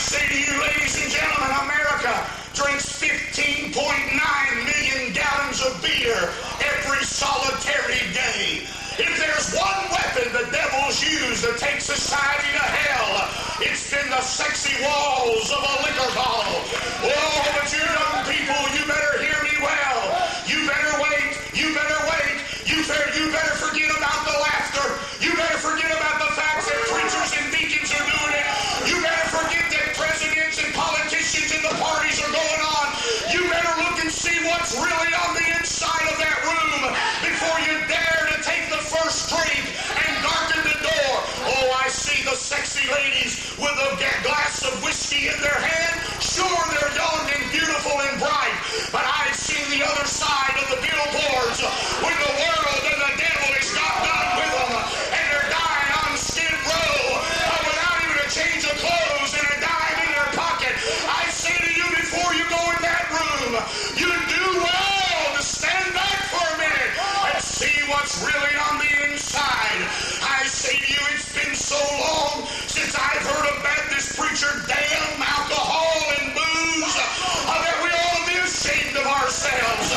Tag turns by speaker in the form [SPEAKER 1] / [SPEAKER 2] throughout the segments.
[SPEAKER 1] say to you, ladies and gentlemen, America drinks 15.9 million gallons of beer every solitary day. If there's one weapon the devil's used to take society to hell, it's been the sexy walls of a liquor bottle. Oh, but you young people, you better hear me well. You better wait. You better wait. You better forget about the laughter. You better forget about the facts that preachers and deacons are doing it. You better forget that presidents and politicians and the parties are going on. You better look and see what's really on the inside of that room before you dare to take the first drink and darken the door. Oh, I see the sexy ladies with a glass of whiskey in their hand. Sure, they're young and beautiful and bright, but I've seen the other side of the billboards when the world and the devil has got done with them, and they're dying on Skid Row without even a change of clothes and a dime in their pocket. I say to you, before you go in that room, you do well to stand back for a minute and see what's really on the inside. I say to you, it's been so long since I've heard a Baptist preacher damn alcohol and booze that we ought to be ashamed of ourselves.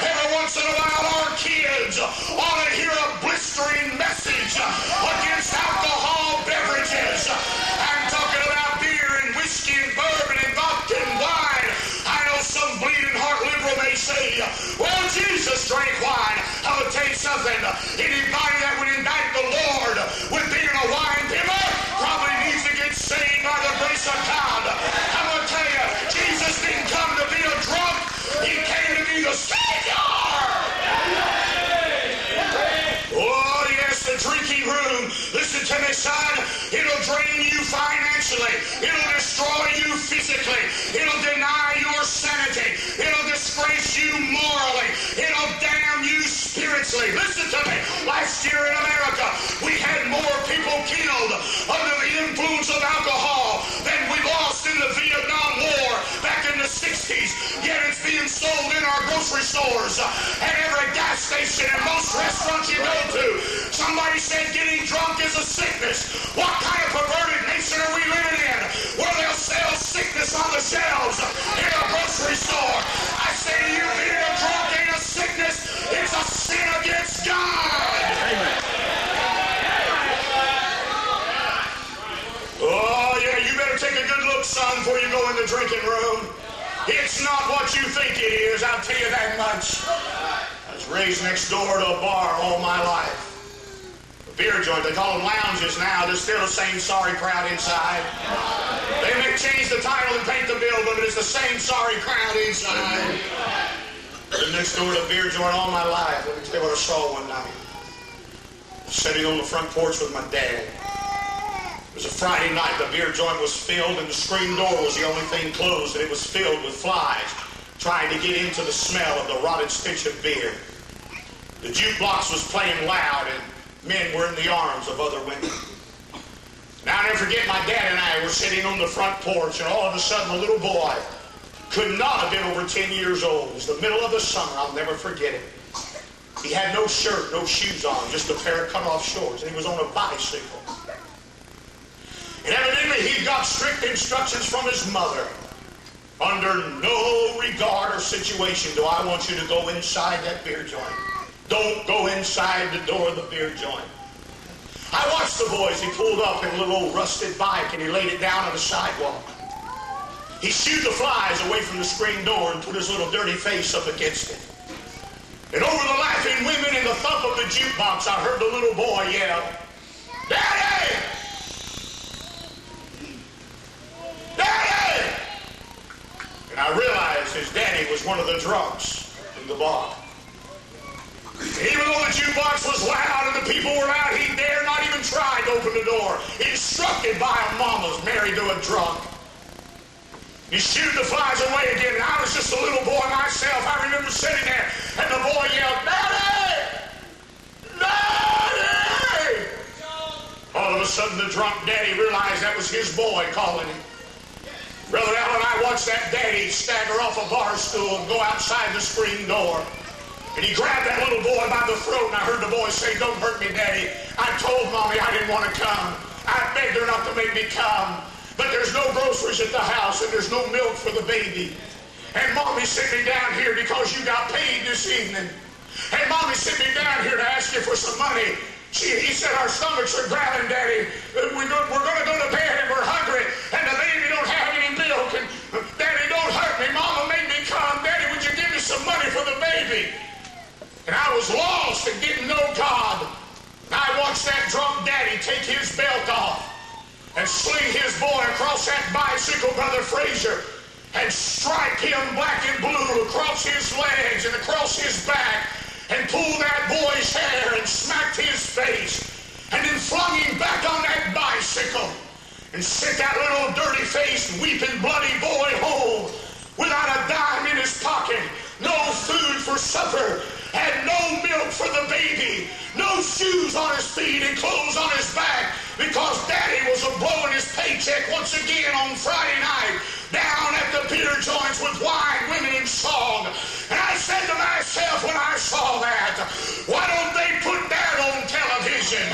[SPEAKER 1] Every once in a while, our kids ought to hear a blistering message against alcohol beverages. I'm talking about beer and whiskey and bourbon and vodka and wine. I know some bleeding heart liberal may say, well, Jesus drank wine. I will tell you something. Anybody that would indict the Lord with being a wine bibber probably needs to get saved by the grace of God. I'm going to tell you, Jesus didn't come to be a drunk. He came to be the Savior. Oh, yes, the drinking room. Listen to me, son. It'll drain you financially. It'll destroy you physically. It'll deny your sanity. It'll disgrace you morally. It'll damn you spiritually. Listen to me. Last year in America, we had more people killed under the influence of alcohol than we lost in the Vietnam War back in the 60s. Yet it's being sold in our grocery stores, at every gas station, and most restaurants you go to. Somebody said getting drunk is a sickness. What kind of perverted nation are we living in where they'll sell sickness on the shelves in a grocery store? I say to you, being a drunk ain't a sickness. It's a sin against God. Amen. Oh, yeah, you better take a good look, son, before you go in the drinking room. It's not what you think it is, I'll tell you that much. I was raised next door to a bar all my life. A beer joint, they call them lounges now. There's still the same sorry crowd inside. They may change the title and paint the building, but it's the same sorry crowd inside. Been next door to a beer joint all my life. Let me tell you what I saw one night. Sitting on the front porch with my dad. It was a Friday night. The beer joint was filled and the screen door was the only thing closed, and it was filled with flies trying to get into the smell of the rotted stench of beer. The jukebox was playing loud and men were in the arms of other women. Now, I'll never forget, my dad and I were sitting on the front porch, and all of a sudden a little boy, could not have been over 10 years old. It was the middle of the summer. I'll never forget it. He had no shirt, no shoes on, just a pair of cut-off shorts, and he was on a bicycle. And evidently he got strict instructions from his mother. Under no regard or situation do I want you to go inside that beer joint. Don't go inside the door of the beer joint. I watched the boy as he pulled up in a little old rusted bike and he laid it down on the sidewalk. He shooed the flies away from the screen door and put his little dirty face up against it. And over the laughing women and the thump of the jukebox, I heard the little boy yell, "Daddy! Daddy!" And I realized his daddy was one of the drunks in the bar. And even though the jukebox was loud and the people were out, he dared not even try to open the door. Instructed by a mama's married to a drunk. He shooed the flies away again, and I was just a little boy myself. I remember sitting there, and the boy yelled, "Daddy! Daddy!" All of a sudden, the drunk daddy realized that was his boy calling him. Brother Al and I watched that daddy stagger off a bar stool and go outside the screen door. And he grabbed that little boy by the throat, and I heard the boy say, "Don't hurt me, Daddy. I told Mommy I didn't want to come. I begged her not to make me come. But there's no groceries hungry's at the house and there's no milk for the baby. And Mommy sent me down here because you got paid this evening. And Mommy sent me down here to ask you for some money. He said, our stomachs are growling, Daddy. We're going to go to bed and we're hungry. And the baby don't have any milk. And Daddy, don't hurt me. Mama made me come. Daddy, would you give me some money for the baby? And I was lost and didn't know God. And I watched that drunk daddy take his belt off and sling his boy across that bicycle, Brother Frazier, and stripe him black and blue across his legs and across his back, and pull that boy's hair and smacked his face, and then flung him back on that bicycle and sent that little dirty-faced, weeping, bloody boy home without a dime in his pocket, no food for supper, had no milk for the baby, no shoes on his feet and clothes on his back, because Daddy was blowing his paycheck once again on Friday night down at the beer joints with wine, women, and song. And I said to myself when I saw that, why don't they put that on television?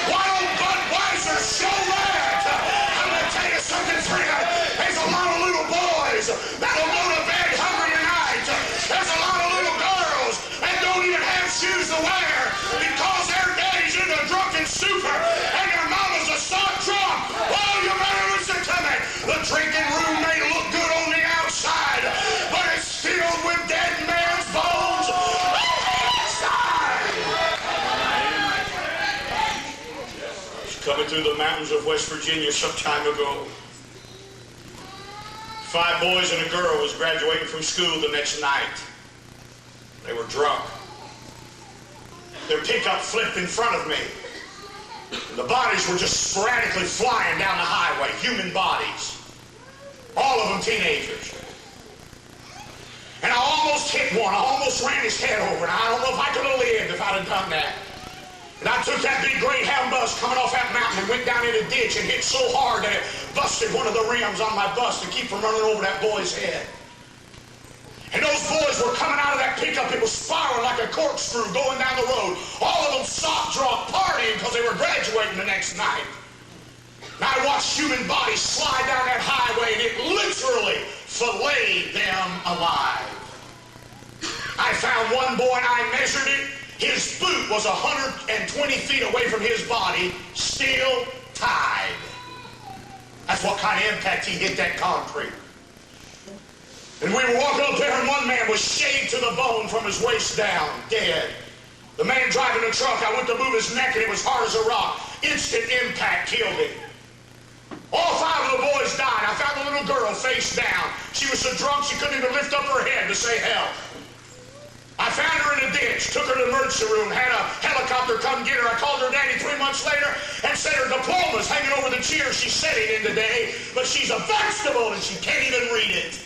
[SPEAKER 1] Why don't Budweiser show that? I'm going to tell you something, friend. There's a lot of little boys that'll go to bed hungry tonight. There's a lot of little girls that don't even have shoes to wear because their daddy's in a drunken stupor and their mama's a stock drunk. Oh, you better listen to me. The drinking room may look good on the outside, but it's filled with dead man's bones on the inside. I was coming through the mountains of West Virginia some time ago. 5 boys and a girl was graduating from school the next night. They were drunk. Their pickup flipped in front of me. The bodies were just sporadically flying down the highway, human bodies. All of them teenagers. And I almost hit one. I almost ran his head over. And I don't know if I could have lived if I'd have done that. And I took that big Greyhound bus coming off that mountain and went down in a ditch and hit so hard that it busted one of the rims on my bus to keep from running over that boy's head. And those boys were coming out of that pickup. It was spiraling like a corkscrew going down the road. All of them sock drunk, partying because they were graduating the next night. And I watched human bodies slide down that highway, and it literally filleted them alive. I found one boy, and I measured it. His boot was 120 feet away from his body, still tied. That's what kind of impact he hit that concrete. And we were walking up there, and one man was shaved to the bone from his waist down, dead. The man driving the truck, I went to move his neck, and it was hard as a rock. Instant impact killed him. All 5 of the boys died. I found the little girl face down. She was so drunk she couldn't even lift up her head to say help. I found her in a ditch, took her to the emergency room, had a helicopter come get her. I called her daddy 3 months later and said her diploma's hanging over the chair she's sitting in today, but she's a vegetable and she can't even read it.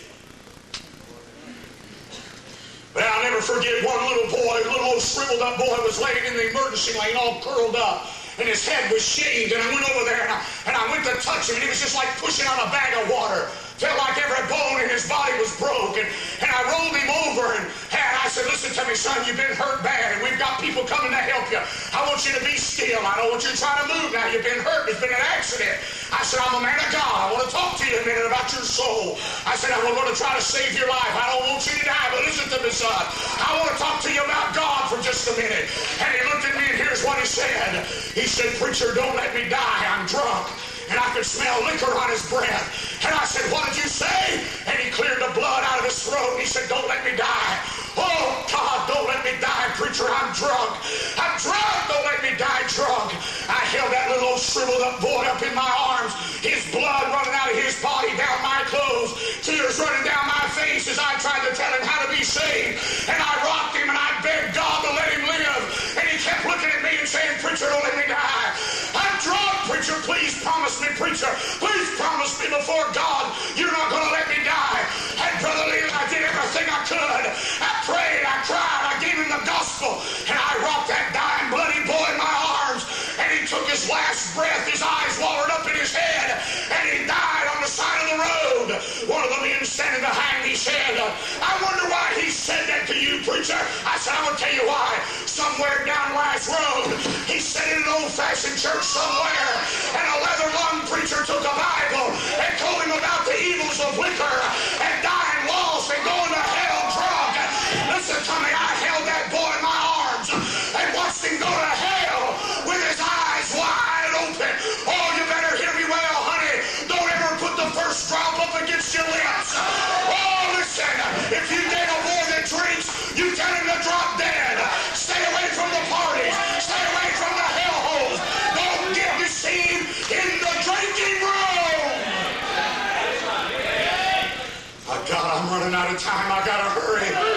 [SPEAKER 1] But I'll never forget one little boy, a little old shriveled up boy was laying in the emergency lane all curled up, and his head was shaved, and I went over there and I went to touch him, and it was just like pushing on a bag of water. Felt like every bone in his body was broke, and I rolled him over, and I said, listen to me, son, you've been hurt bad, and we've got people coming to help you. I want you to be still. I don't want you to try to move now. You've been hurt. It's been an accident. I said, I'm a man of God. I want to talk to you a minute about your soul. I said, I'm going to try to save your life. I don't want you to die, but listen to me, son. I want to talk to you about God for just a minute. And he looked at me, and here's what he said. He said, preacher, don't let me die. I'm drunk. And I could smell liquor on his breath. And I said, what did you say? And he cleared the blood out of his throat. And he said, don't let me die. Oh, God, don't let me die, preacher. I'm drunk. I'm drunk. Don't let me die drunk. I held that little old shriveled up boy up in my arms. His blood running out of his body, down my clothes. Tears running down my face as I tried to tell him how to be saved. And I rocked him and I begged God to let him live. And he kept looking at me and saying, preacher, don't let me die. I'm drunk, preacher. Please promise me, preacher. Please promise me before God you're not going to let me die. And Brother Leland, I did everything I could. I prayed, I cried, I gave him the gospel, and I rocked that dying bloody boy in my arms, and he took his last breath, his eyes watered up in his head, and he died on the side of the road. One of the men standing behind me said, I wonder why he said that to you, preacher. I said, I'm going to tell you why. Somewhere down Last Road, he sat in an old-fashioned church somewhere, and a leather-lung preacher took a Bible and told him about the of liquor and dying lost and going to hell drunk. Listen to me, I held that boy in my arms and watched him go to hell with his eyes wide open. Oh, you better hear me well, honey. Don't ever put the first drop up against your lips. Oh, listen, if you date a boy that drinks, you tell him to drop dead. Stay away from the parties. Stay away from the hellholes. Don't get deceived in the drinking room. Oh, God, I'm running out of time. I gotta hurry.